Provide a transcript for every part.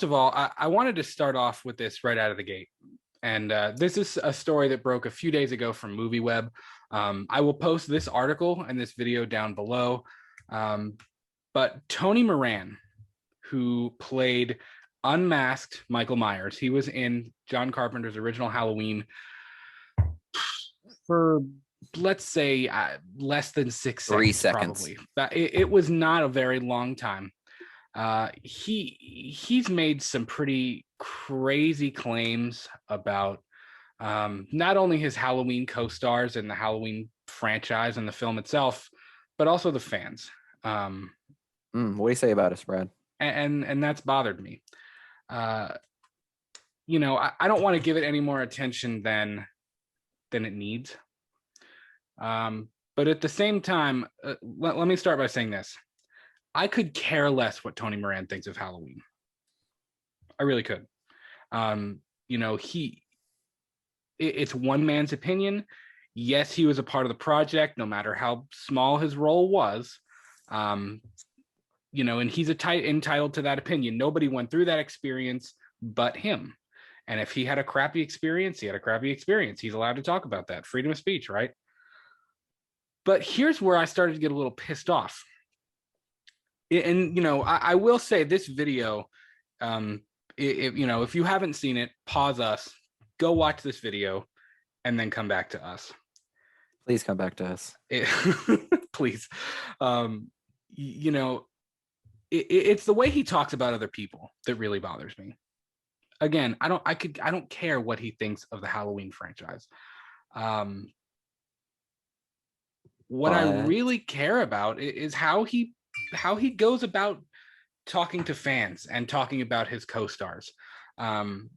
first of all, I wanted to start off with this right out of the gate. And this is a story that broke a few days ago from MovieWeb. I will post this article and this video down below. But Tony Moran, who played unmasked Michael Myers, he was in John Carpenter's original Halloween for, let's say, less than 6 seconds. 3 seconds. Probably. It was not a very long time. He's made some pretty crazy claims about not only his Halloween co-stars and the Halloween franchise and the film itself, but also the fans. What do you say about us, Brad? And that's bothered me. You know, I don't want to give it any more attention than it needs. But at the same time, let me start by saying this. I could care less what Tony Moran thinks of Halloween. I really could. You know, it's one man's opinion. Yes, he was a part of the project, no matter how small his role was. You know, and he's entitled to that opinion. Nobody went through that experience but him. And if he had a crappy experience, he had a crappy experience. He's allowed to talk about that. Freedom of speech, right? But here's where I started to get a little pissed off. And, you know, I will say this video, you know, if you haven't seen it, pause us, go watch this video, and then come back to us. Please come back to us. Please. You know, it's the way he talks about other people that really bothers me. Again, I don't care what he thinks of the Halloween franchise. What I really care about is how he goes about talking to fans and talking about his co-stars. And,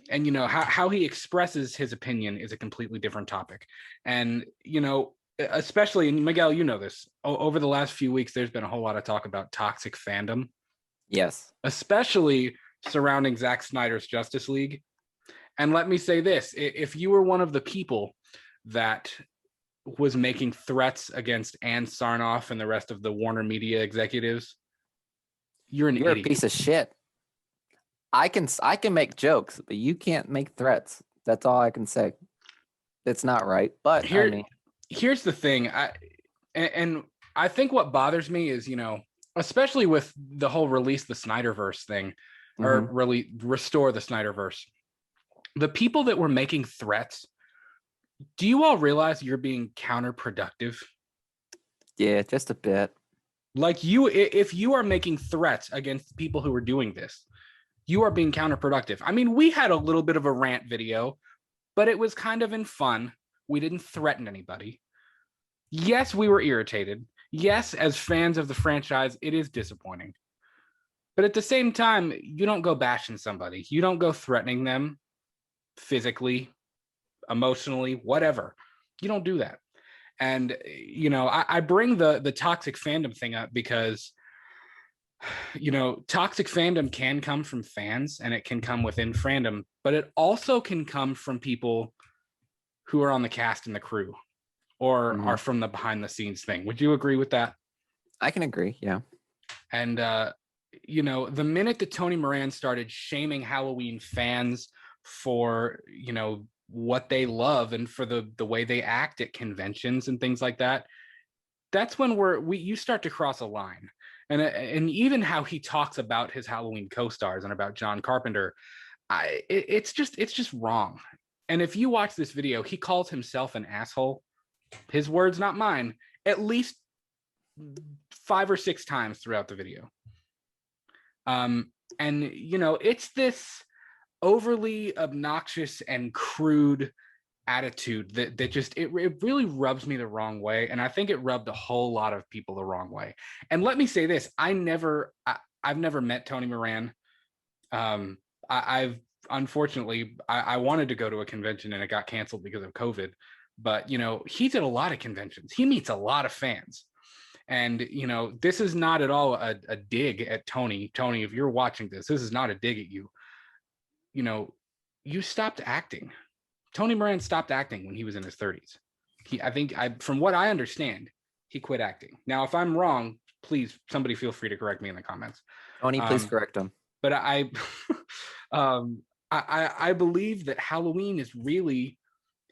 you know, how he expresses his opinion is a completely different topic. And, you know, especially, and Miguel, you know this, over the last few weeks, there's been a whole lot of talk about toxic fandom. Yes. Especially surrounding Zack Snyder's Justice League. And let me say this, if you were one of the people that was making threats against Ann Sarnoff and the rest of the Warner Media executives, you're an idiot. A piece of shit. I can make jokes, but you can't make threats. That's all I can say. It's not right. But here's the thing. I think what bothers me is, you know, especially with the whole release the Snyderverse thing, or really restore the Snyderverse, the people that were making threats, do you all realize you're being counterproductive? Yeah, just a bit. Like, if you are making threats against people who are doing this, you are being counterproductive. I mean, we had a little bit of a rant video, but it was kind of in fun. We didn't threaten anybody. Yes, we were irritated. Yes, as fans of the franchise, it is disappointing. But at the same time, you don't go bashing somebody. You don't go threatening them physically, emotionally, whatever. You don't do that. And, you know, I bring the toxic fandom thing up because, you know, toxic fandom can come from fans and it can come within fandom, but it also can come from people who are on the cast and the crew or are from the behind the scenes thing. Would you agree with that? I can agree, yeah. And, you know, the minute that Tony Moran started shaming Halloween fans for, you know, what they love and for the way they act at conventions and things like that, that's when you start to cross a line. And even how he talks about his Halloween co-stars and about John Carpenter, it's just wrong. And if you watch this video, he calls himself an asshole, his words, not mine, at least 5 or 6 times throughout the video. And, you know, it's this overly obnoxious and crude attitude that just, it really rubs me the wrong way. And I think it rubbed a whole lot of people the wrong way. And let me say this, I've never met Tony Moran. I've unfortunately, I wanted to go to a convention and it got canceled because of COVID. But, you know, he's at a lot of conventions. He meets a lot of fans. And, you know, this is not at all a dig at Tony. Tony, if you're watching this is not a dig at you. You know, you stopped acting. Tony Moran stopped acting when he was in his 30s. From what I understand, he quit acting. Now, if I'm wrong, please, somebody feel free to correct me in the comments. Tony, please correct him. but um, I believe that Halloween is really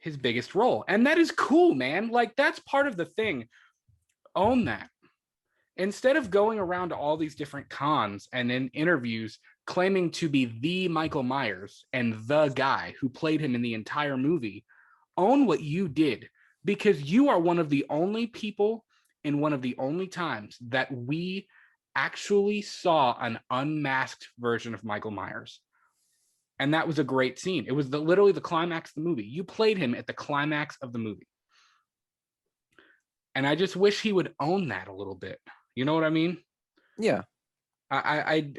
his biggest role, and that is cool, man. Like that's part of the thing. Own that. Instead of going around to all these different cons and in interviews claiming to be the Michael Myers and the guy who played him in the entire movie, own what you did, because you are one of the only people in one of the only times that we actually saw an unmasked version of Michael Myers. And that was a great scene. It was literally the climax of the movie. You played him at the climax of the movie. And I just wish he would own that a little bit. You know what I mean? Yeah. I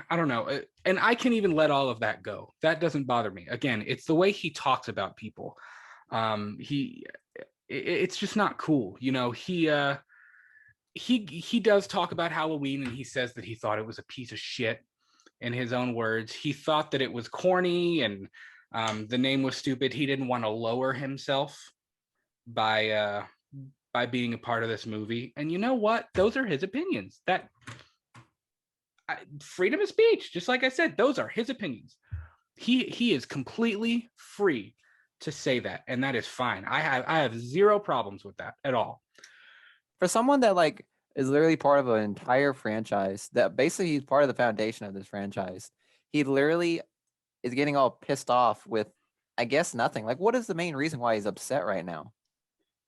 don't know. And I can even let all of that go. That doesn't bother me. Again, it's the way he talks about people. It's just not cool. You know, he does talk about Halloween, and he says that he thought it was a piece of shit. In his own words, he thought that it was corny and the name was stupid. He didn't want to lower himself by being a part of this movie. And you know what? Those are his opinions. Freedom of speech, just like I said, those are his opinions. He is completely free to say that, and that is fine. I have zero problems with that at all. For someone that like is literally part of an entire franchise, that basically he's part of the foundation of this franchise, he literally is getting all pissed off with, I guess, nothing. Like, what is the main reason why he's upset right now?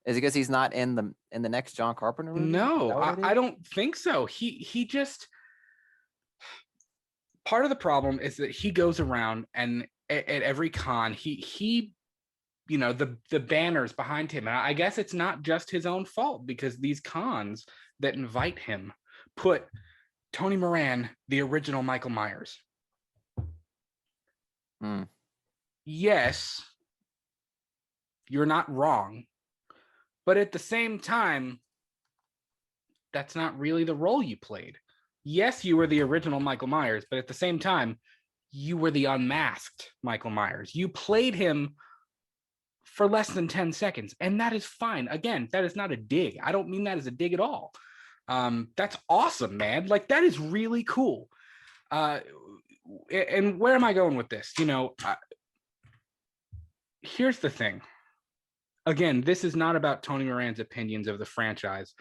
Is it because he's not in the next John Carpenter movie? No, I don't think so. He just, part of the problem is that he goes around and at every con he you know, the banners behind him, and I guess it's not just his own fault, because these cons that invite him put Tony Moran, the original Michael Myers. Yes, you're not wrong, but at the same time, that's not really the role you played. Yes, you were the original Michael Myers, but at the same time, you were the unmasked Michael Myers. You played him for less than 10 seconds, and that is fine. Again, that is not a dig. I don't mean that as a dig at all. That's awesome, man. Like, that is really cool. And where am I going with this? You know, here's the thing. Again, this is not about Tony Moran's opinions of the franchise.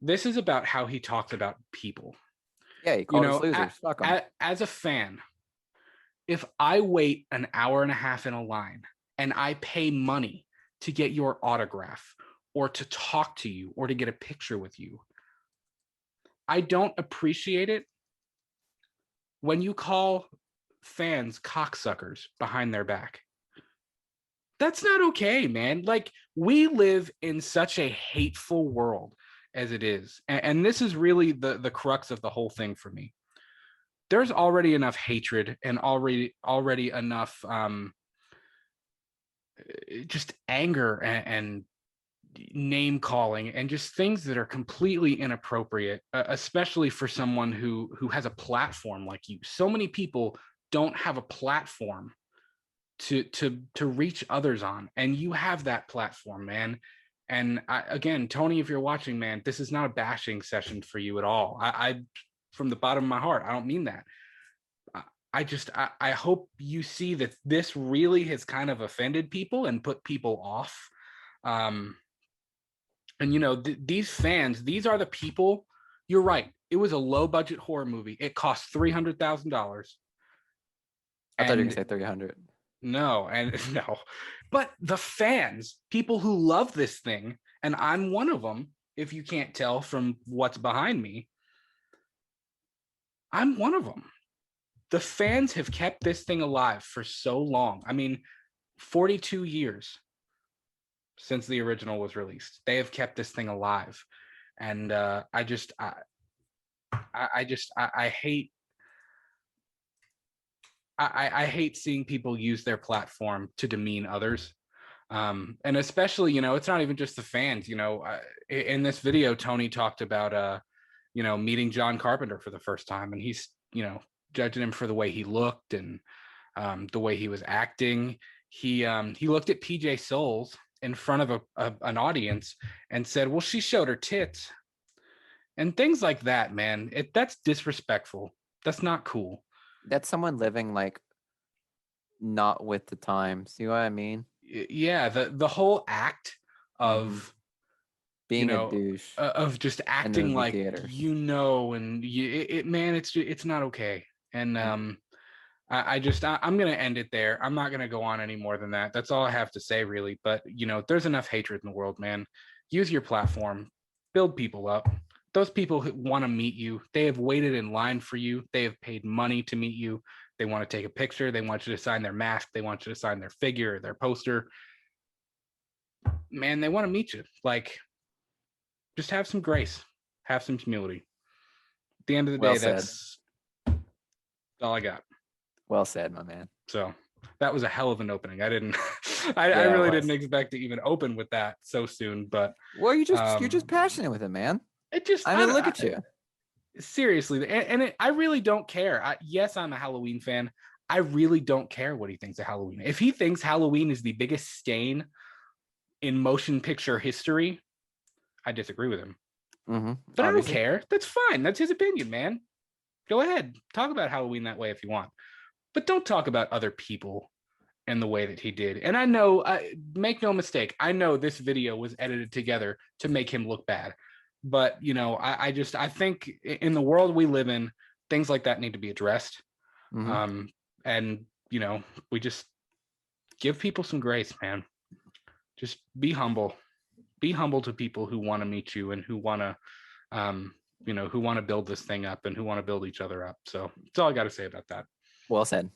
This is about how he talks about people. Yeah, he calls us losers. Fuck 'em. As a fan, if I wait an hour and a half in a line and I pay money to get your autograph or to talk to you or to get a picture with you, I don't appreciate it when you call fans cocksuckers behind their back. That's not okay, man. Like, we live in such a hateful world as it is. And this is really the crux of the whole thing for me. There's already enough hatred and already enough just anger and name calling and just things that are completely inappropriate, especially for someone who has a platform like you. So many people don't have a platform to reach others on, and you have that platform, man. And again, Tony, if you're watching, man, this is not a bashing session for you at all. I from the bottom of my heart, I don't mean that. I hope you see that this really has kind of offended people and put people off. And you know, these fans, these are the people. You're right. It was a low budget horror movie. It cost $300,000. I thought you were gonna say 300. No, and no, but the fans, people who love this thing, and I'm one of them, if you can't tell from what's behind me, I'm one of them. The fans have kept this thing alive for so long. I mean, 42 years since the original was released. They have kept this thing alive. And I hate I hate seeing people use their platform to demean others. And especially, you know, it's not even just the fans. You know, in this video, Tony talked about, you know, meeting John Carpenter for the first time, and he's, you know, judging him for the way he looked and the way he was acting. He looked at PJ Souls in front of an audience and said, "Well, she showed her tits," and things like that. Man, that's disrespectful. That's not cool. That's someone living like not with the time. See what I mean? Yeah, the whole act Mm-hmm. of Being a douche of just in the acting movie like theater. and man, it's not okay. And Mm-hmm. I'm gonna end it there. I'm not gonna go on any more than that. That's all I have to say, really. But there's enough hatred in the world, man. Use your platform, build people up. Those people who want to meet you, they have waited in line for you. They have paid money to meet you. They want to take a picture. They want you to sign their mask. They want you to sign their figure, their poster. Man, they want to meet you. Like, just have some grace, have some humility. At the end of the Well day, said. that's all I got. Well said, my man. So that was a hell of an opening. I didn't, I Yeah, it really was. didn't expect to even open with that so soon. But Well, you're just passionate with it, man. it just, I mean, look at you. seriously, I really don't care. Yes, I'm a Halloween fan. I really don't care what he thinks of Halloween. If he thinks Halloween is the biggest stain in motion picture history, I disagree with him. Mm-hmm. But I don't Obviously. care. That's fine. That's his opinion, man. Go ahead. Talk about Halloween that way if you want. But don't talk about other people in the way that he did. And I know, make no mistake, I know this video was edited together to make him look bad. But, I think in the world we live in, things like that need to be addressed. Mm-hmm. And, we just give people some grace, man. Just be humble. Be humble to people who want to meet you and who want to, who want to build this thing up and who want to build each other up. So that's all I got to say about that. Well said.